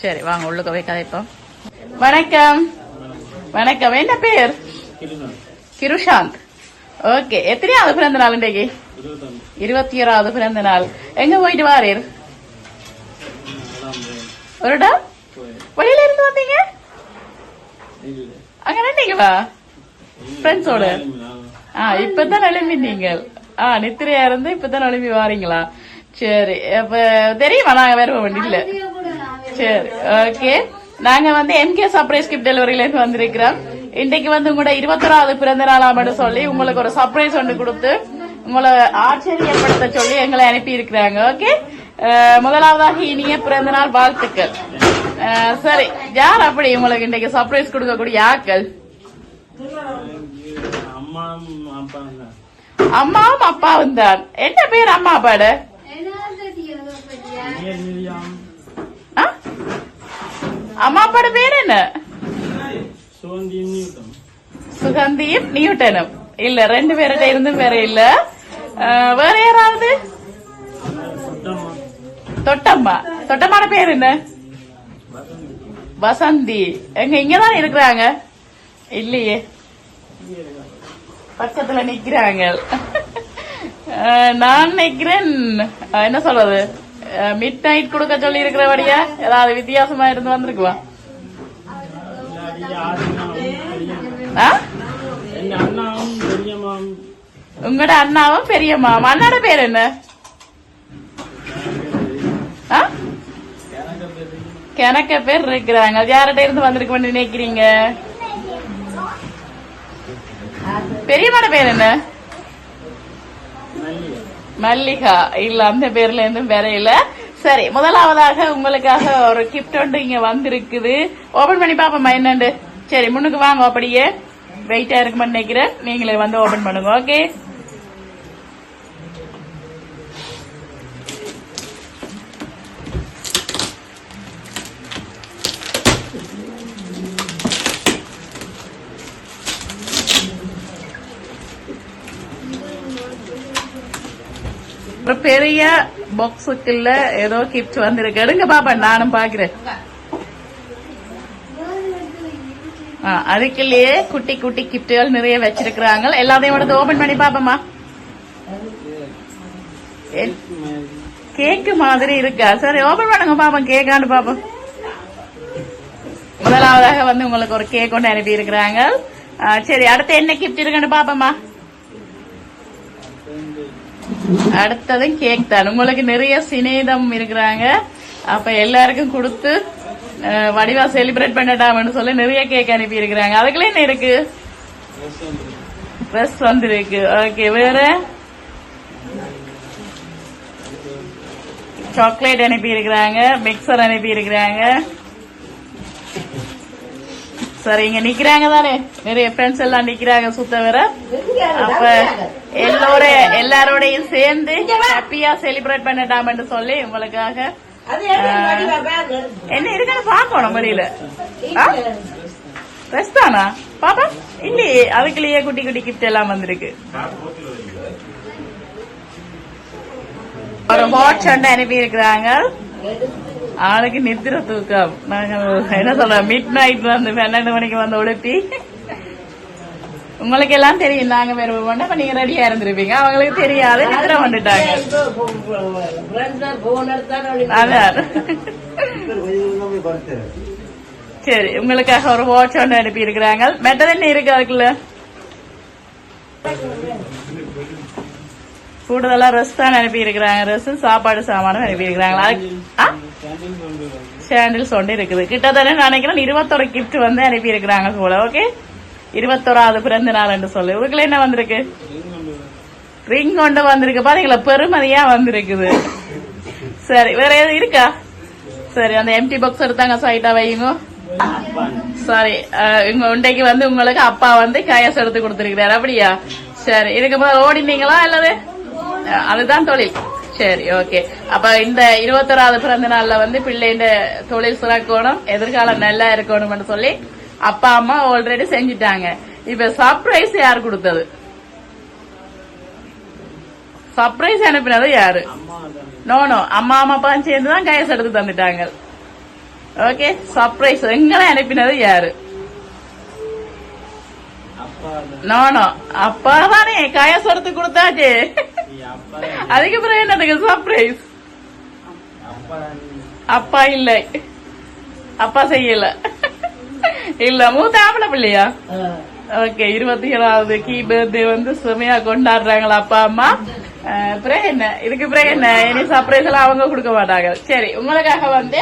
சரி வாங்க உள்ளுக்க போய் கதைப்போம். வணக்கம். வணக்கம். என்ன பேர்? கிருஷாந்த். ஓகே. எத்தனையாவது பிறந்த நாள் இன்றைக்கு? 21வது பிறந்த நாள். எங்க போயிட்டு வாரீர்? ஒரு இடம் வெளியில இருந்து வந்தீங்க? அங்க நின்றீங்களா ஃப்ரெண்ட்ஸோட? இப்பதான் எழும்பினீங்க. நித்திரையா இருந்து இப்பதான் எழுப்பி வாரீங்களா? சரி. அப்ப தெரியுமா நாங்க வேற வண்டி இல்ல. சரி ஓகே. நாங்க வந்து MK சர்ப்ரைஸ் கிஃப்ட் டெலிவரியில இருந்து வந்திருக்கிறோம். இன்னைக்கு வந்து உங்களோட 21வது பிறந்த நாளாமனு சொல்லி உங்களுக்கு ஒரு சர்ப்ரைஸ் ஒன்று கொடுத்து உங்களை ஆச்சரியப்படுத்த சொல்லி எங்களை அனுப்பி இருக்கிறாங்க. ஓகே. முதலாவதாக இனிய பிறந்த நாள் வாழ்த்துக்கள். சரி, யார் அப்படி உங்களுக்கு இன்னைக்கு சர்ப்ரைஸ் கொடுக்கக்கூடிய ஆக்கள்? அம்மாவும் அப்பாவும் தான். என்ன பேர் அம்மா அப்பாடு? அம்மா அப்பாட பேர் என்ன? சுகந்தியும் நியூட்டனும். இல்ல, ரெண்டு பேர்கிட்ட இருந்தும் வேற இல்ல. வேற யாராவது? தொட்டம்மா. தொட்டம்மான பேர் என்ன? வசந்தி. எங்க இங்கதான் இருக்கிறாங்க? இல்லையே, பக்கத்துல நிக்கிறாங்க. நான் நிக்கிறேன் என்ன சொல்றது, மிட் நைட் கொடுக்க சொல்லி இருக்கிறபடியா ஏதாவது வித்தியாசமா இருந்து வந்திருக்குவா? உங்களோட அண்ணாவும் பெரியம்மா. அண்ணாட பேர் என்ன? கணக்க பேர் இருக்கிறாங்க. யார்கிட்ட இருந்து வந்திருக்க நினைக்கிறீங்க? பெரியம்மாட பேர் என்ன? மல்லிகா. இல்ல, அந்த பேர்ல இருந்தும் வேற இல்ல. சரி, முதலாவதாக உங்களுக்காக ஒரு கிஃப்ட் ஒன்று இங்க வந்திருக்குது. ஓபன் பண்ணி பாப்போமா என்னண்டு? சரி, முன்னுக்கு வாங்க. அப்படியே வெயிட்டா இருக்குமென்னு நினைக்கிறேன். நீங்களே வந்து ஓபன் பண்ணுங்க. ஓகே. ஒரு பெரிய பாக்ஸுக்குள்ள ஏதோ கிஃப்ட் வந்திருக்கு. எடுங்க பாப்பா, நானும் பாக்குறேன். அதுக்குள்ளேயே குட்டி குட்டி கிஃப்ட்கள் நிறைய வச்சிருக்கிறாங்க. எல்லாத்தையும் எடுத்து ஓபன் பண்ணி பாப்போமா? கேக்கு மாதிரி இருக்கா? சரி, ஓபன் பண்ணுங்க பாப்போம். கேக்காண்டு பாப்போம். முதலாவதாக வந்து உங்களுக்கு ஒரு கேக் கொண்டு அனுப்பி இருக்கிறாங்க. சரி, அடுத்து என்ன கிஃப்ட் இருக்குன்னு பாப்போமா? அடுத்ததும் கேக் தான். உங்களுக்கு நிறைய சிநேகிதம் இருக்கிறாங்க. அப்ப எல்லாருக்கும் கொடுத்து வடிவா செலிப்ரேட் பண்ணட்டாம்னு சொல்லி நிறைய கேக் அனுப்பி இருக்கிறாங்க. அதுக்குள்ள என்ன இருக்கு? ட்ரெஸ் வந்திருக்கு. ஓகே. வேற சாக்லேட் அனுப்பி இருக்கிறாங்க, மிக்சர் அனுப்பி இருக்கிறாங்க. சரி, இங்க நிக்கிறாங்க தானே நிறைய ஃப்ரெண்ட்ஸ் எல்லாம் நிக்கிறாங்க சுத்த வர. அப்ப எல்லாரோடையும் சேர்ந்து ஹாப்பியா செலிப்ரேட் பண்ணட்டாம்னு சொல்லி உங்களுக்காக என்ன இருக்குன்னு பாக்கணும். வெளியில ரெஸ்டானா பாப்பா இல்லையே, அதுக்குள்ளேயே குட்டி குட்டி கிஃப்ட் எல்லாம் வந்திருக்கு. ஒரு ஹாட் சண்டை அனுப்பி இருக்கிறாங்க. ஆளுக்கு நித்திர தூக்கம். நாங்கள் என்ன சொல்றோம், மிட் நைட் வந்து 12 மணிக்கு வந்து உடுப்பி. உங்களுக்கு எல்லாம் தெரியும் நாங்க வருவோம், அப்ப நீங்க ரெடியா இருந்திருப்பீங்க. அவங்களுக்கு தெரியாது, நித்திர வந்துட்டாங்க. அதான் சரி, உங்களுக்காக ஒரு வாட்ச் ஒன்று அனுப்பி இருக்கிறாங்க. மெட்டல் என்ன இருக்கு அதுக்குள்ள? கூடுதலா ரெஸ்ட் தான் அனுப்பி இருக்கிறாங்க. ரெஸ்ட் சாப்பாடு சாமானும் அனுப்பி இருக்கிறாங்களா? சாண்டில்ஸ் ஒன்று இருக்குது. கிட்டத்தட்ட நினைக்கிறேன் 21 கிஃப்ட் வந்து அனுப்பி இருக்கிறாங்க போல. ஓகே, 21வது பிறந்த நாள் என்று சொல்லு. உங்களுக்குள்ள என்ன வந்திருக்கு? ரிங் கொண்டு வந்திருக்கு. பாத்தீங்களா, பெருமதியா வந்திருக்குது. சரி, வேற எதுவும் இருக்கா? சரி, அந்த எம்டி பாக்ஸ் எடுத்தாங்க சைட்டா வையுங்க. சாரி, இன்றைக்கு வந்து உங்களுக்கு அப்பா வந்து கையாசு எடுத்து கொடுத்திருக்கிறாரு. அப்படியா? சரி, இதுக்கு முதல்ல ஓடினீங்களா அல்லது அதுதான் தொழில்? சரி, ஓகே. அப்ப இந்த 21வது பிறந்த நாள்ல வந்து பிள்ளைண்ட தொழில் சிறக்கணும், எதிர்காலம் நல்லா இருக்கணும்னு சொல்லி அப்பா அம்மா ஆல்ரெடி செஞ்சுட்டாங்க. இப்ப சர்ப்ரைஸ் யாரு கொடுத்தது? சர்ப்ரைஸ் அனுப்பினது யாரு? நோ, அம்மா அப்பா சேர்ந்துதான் கையாசு எடுத்து தந்துட்டாங்க. ஓகே, சர்ப்ரைஸ் எங்களை அனுப்பினது யாரு? நோ, அப்பா தானே கையாசு எடுத்து கொடுத்தாச்சு. அதுக்கு பிறகு என்னதுக்கு சர்ப்ரைஸ்? அப்பா இல்ல, அப்பா செய்யல. இல்ல, மூத்த ஆம்பளை பிள்ளையா? ஓகே, 27வது கீ பர்த்டே வந்து செமையா கொண்டாடுறாங்களா அப்பா அம்மா. பிறகு என்ன, இதுக்கு பிறகு என்ன, இனி சர்ப்ரைஸ் எல்லாம் அவங்க கொடுக்க மாட்டாங்க. சரி, உங்களுக்காக வந்து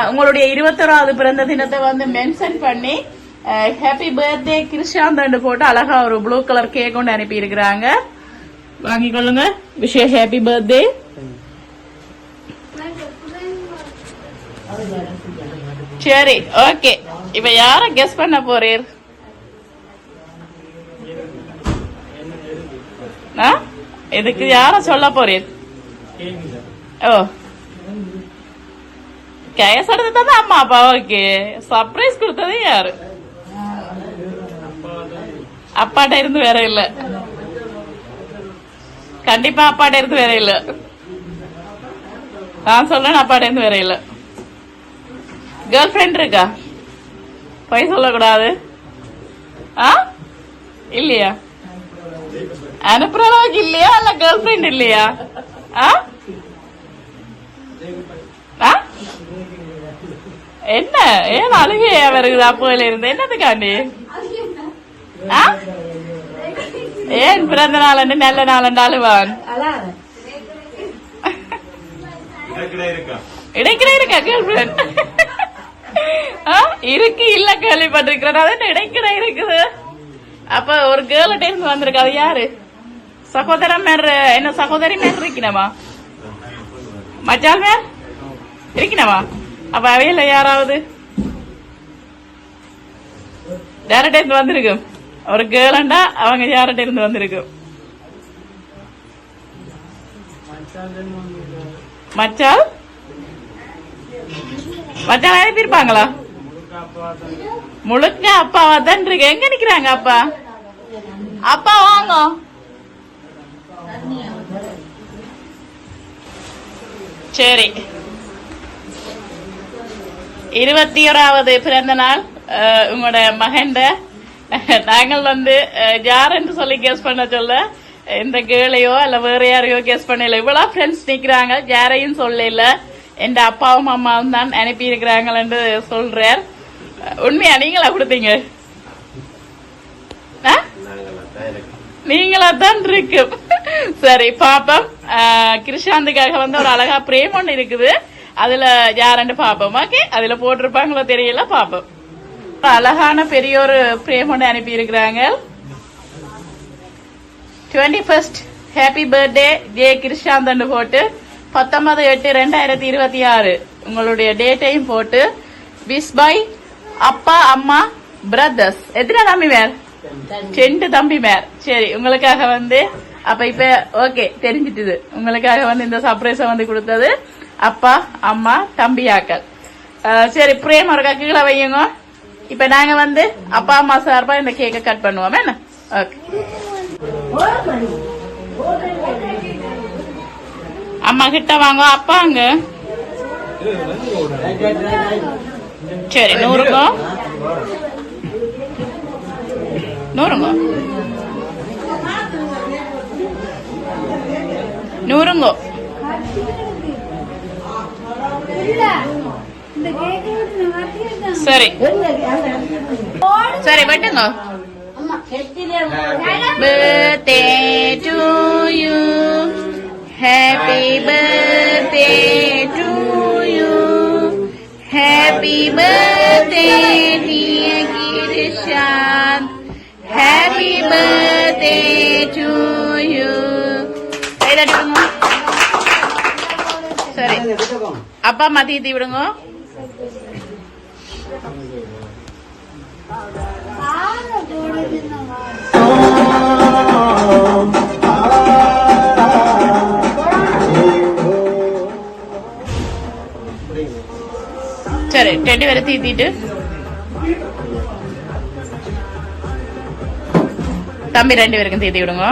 உங்களுடைய 21வது பிறந்த தினத்தை வந்து மென்ஷன் பண்ணி ஹாப்பி பர்த்டே கிருஷாந்த் போட்டு அழகா ஒரு ப்ளூ கலர் கேக் கொண்டு அனுப்பி இருக்கிறாங்க. வாங்கிக் கொள்ளுங்க. Wishes happy birthday. சரி, ஓகே. இப்ப யார கெஸ் பண்ண போறீர்? இதுக்கு யார சொல்ல போறீர்? ஓ, கேஸ் எடுத்தது அம்மா அப்பா. ஓகே, சர்ப்ரைஸ் கொடுத்தது யாரு? அப்பாட்ட இருந்து வேற இல்ல, கண்டிப்பா அப்பாட்ட இருந்து வேற இல்ல. நான் சொல்றேன், அப்பாட்ட இருந்து வேற இல்ல. கேர்ள் ஃபிரெண்ட் இருக்கா? போய் சொல்லக்கூடாது. இல்லையா? அனுப்புற அளவுக்கு இல்லையா? இல்ல கேர்ள் ஃபிரெண்ட் இல்லையா? என்ன ஏன் அழுகையா வருகுது அப்போல இருந்து? என்னதுக்காண்டி? ஏன் பிறந்த நாள் நல்ல நாள் அழுவான்? இடைக்கிட இருக்கா கேர்ள் ஃபிரெண்ட்? இருக்கு, இல்ல கேள்விப்பட்டிருக்கிறேன். இடைக்கிட இருக்குது. அப்ப ஒரு கேர்ள்கிட்ட இருந்து வந்திருக்கு. அது யாரு? சகோதரன் மேர், என்ன சகோதரி மேர் இருக்கணுமா? மச்சால் மேர் இருக்கணுமா? அப்ப அவையில யாராவது யார்கிட்ட இருந்து வந்திருக்கு? ஒரு கேர்ள்டா அவங்க யார்கிட்ட இருந்து வந்திருக்கு? மச்சால் மச்சான் அனுப்பியிருப்பாங்களா? முழுக்க அப்பாவா தான் இருக்கு. எங்க நிக்கிறாங்க அப்பா? அப்பா வாங்க. சரி, 21வது பிறந்த நாள் உங்களோட மகன். நாங்கள் வந்து யாருன்னு சொல்லி கெஸ் பண்ண சொல்ல, இந்த கேளையோ அல்ல வேற யாரையோ கெஸ் பண்ணல. இவ்வளவு ஃப்ரெண்ட்ஸ் நிக்கிறாங்க, யாரையும் சொல்லல. என் அப்பாவும் அம்மாவும் தான் அனுப்பி இருக்கிறாங்க சொல்றார். உண்மையா நீங்களா கொடுத்தீங்க? நீங்களா தான் இருக்கு. சரி, பாப்போம். கிருஷாந்துக்காக வந்து ஒரு அழகா பிரேம் ஒண்ணு இருக்குது. அதுல யாருன்னு பாப்போம். ஓகே, அதுல போட்டிருப்பாங்களோ தெரியல, பாப்போம். அழகான பெரிய ஒரு பிரேம் ஒண்ணு அனுப்பி இருக்கிறாங்க. 21st happy birthday J Krishanth போட்டு 19/8/2026 உங்களுடைய டேட்டையும் போட்டு விஷ் பை அப்பா அம்மா பிரதர்ஸ். எத்தனை தம்பி மேர்? 2 தம்பி மேர். சரி, உங்களுக்காக வந்து அப்ப இப்ப ஓகே தெரிஞ்சிட்டுது. உங்களுக்காக வந்து இந்த சர்ப்ரைஸ வந்து கொடுத்தது அப்பா அம்மா தம்பியாக்கள். சரி, பிரேம் ஒரு கீழே வையுங்க. இப்ப நாங்க வந்து அப்பா அம்மா சார்பா இந்த கேக்க கட் பண்ணுவோம். என்ன? ஓகே. அம்மா கிட்ட வாங்க. அப்பாங்க சரி, 100 சரி சரி வெட்டுங்க. birthday to you, happy birthday to you, happy birthday dear Kirshan, happy birthday to you. சரி, அப்பா அம்மா தீத்தி விடுங்க. சரி, 2 பேரை தீத்திட்டு தம்பி 2 பேருக்கும் தீத்தி விடுங்க.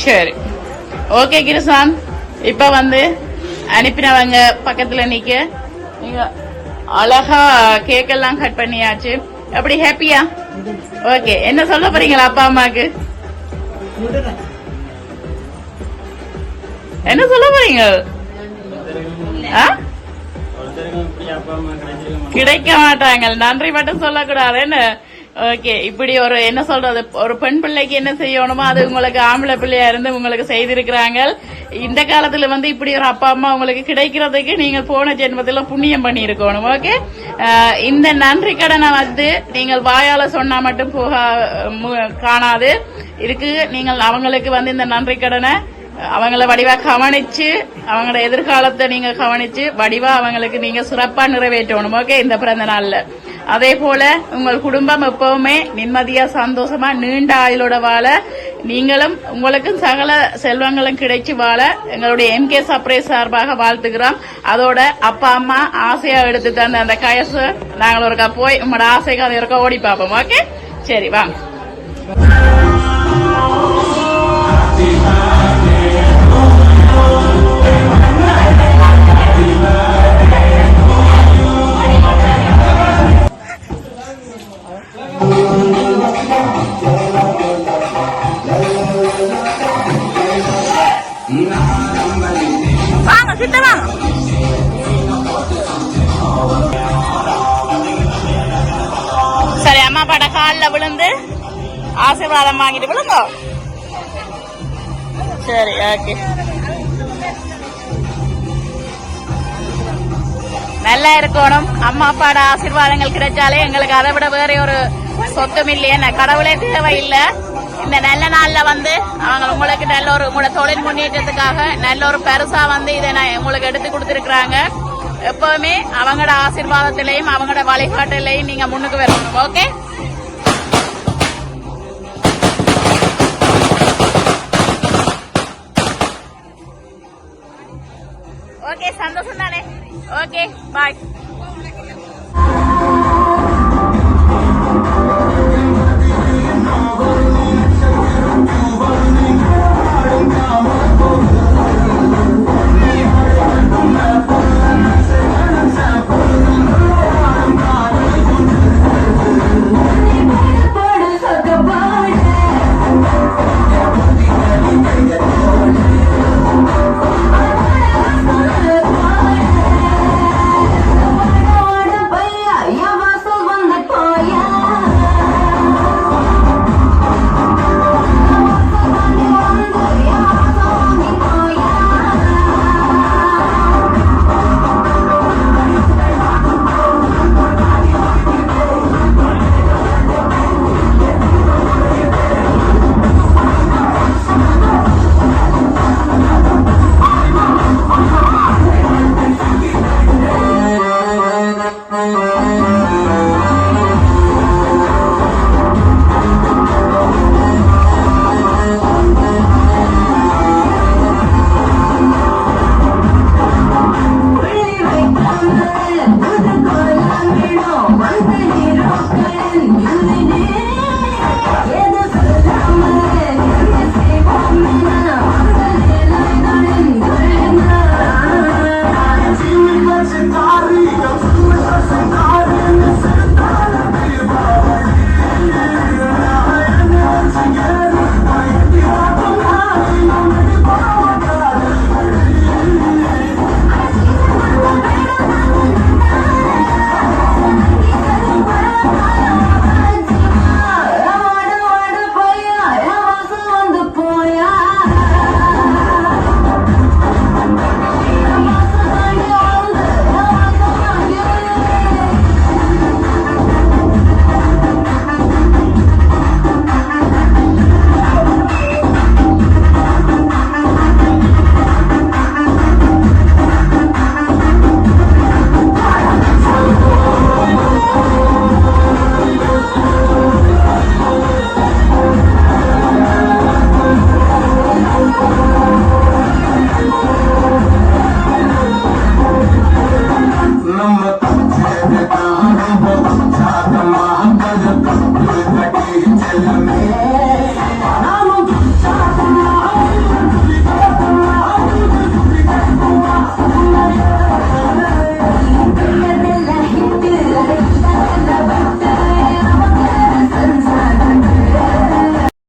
சரி, ஓகே கிருஷ்ணன். இப்ப வந்து அனுப்பினவங்க பக்கத்துல நிக்க நீங்க அழகா கேக் எல்லாம் கட் பண்ணியாச்சு. எப்படி ஹாப்பியா? ஓகே, என்ன சொல்ல போறீங்களா அப்பா அம்மாக்கு? என்ன சொல்ல போறீங்க? கிடைக்க மாட்டாங்க, நன்றி மட்டும் சொல்லக்கூடாது. என்ன? ஓகே, இப்படி ஒரு என்ன சொல்றது, ஒரு பெண் பிள்ளைக்கு என்ன செய்யணுமோ அது உங்களுக்கு ஆம்பளை பிள்ளையா இருந்து உங்களுக்கு செய்திருக்கிறாங்க. இந்த காலத்துல வந்து இப்படி ஒரு அப்பா அம்மா உங்களுக்கு கிடைக்கிறதுக்கு நீங்க போன ஜென்மத்துல புண்ணியம் பண்ணி இருக்கணும். ஓகே, இந்த நன்றி கடனை வந்து நீங்கள் வாயால சொன்னா மட்டும் காணாது. இதுக்கு நீங்கள் அவங்களுக்கு வந்து இந்த நன்றி கடனை அவங்கள வடிவா கவனிச்சு அவங்களோட எதிர்காலத்தை நீங்க கவனிச்சு வடிவா அவங்களுக்கு நீங்க சிறப்பா நிறைவேற்றணும். ஓகே, இந்த பிறந்த நாள்ல அதே போல உங்கள் குடும்பம் எப்பவுமே நிம்மதியா சந்தோஷமா நீண்ட ஆயுளோட வாழ நீங்களும் உங்களுக்கும் சகல செல்வங்களும் கிடைச்சு வாழ எங்களுடைய MK சர்ப்ரைஸ் சார்பாக வாழ்த்துக்கிறோம். அதோட அப்பா அம்மா ஆசையா எடுத்து தந்த அந்த கயசு நாங்கள் ஒருக்கா போய் உங்களோட ஆசைக்கு அதை ஒருக்கா ஓடி பார்ப்போம். ஓகே, சரி வாங்க. வாங்க கிட்ட வாங்க. சரி, அம்மா அப்பாட காலில் விழுந்து ஆசீர்வாதம் வாங்கிட்டு விழுங்க. சரி, ஓகே. நல்லா இருக்கணும். அம்மா அப்பாட ஆசீர்வாதங்கள் கிடைச்சாலே எங்களுக்கு அதை விட வேற ஒரு சொத்தம் இல்லையே, கடவுளே தேவையில்லை. இந்த நல்ல நாள்ல வந்து அவங்க உங்களுக்கு நல்ல ஒரு உங்களோட தொழில் முன்னேற்றத்துக்காக நல்ல ஒரு பெருசா வந்து இதை உங்களுக்கு எடுத்து கொடுத்திருக்கிறாங்க. எப்பவுமே அவங்களோட ஆசீர்வாதத்திலையும் அவங்களோட வழிகாட்டிலையும் நீங்க முன்னுக்கு வரணும். ஓகே, ஓகே, சந்தோஷம் தானே? ஓகே, பாய்.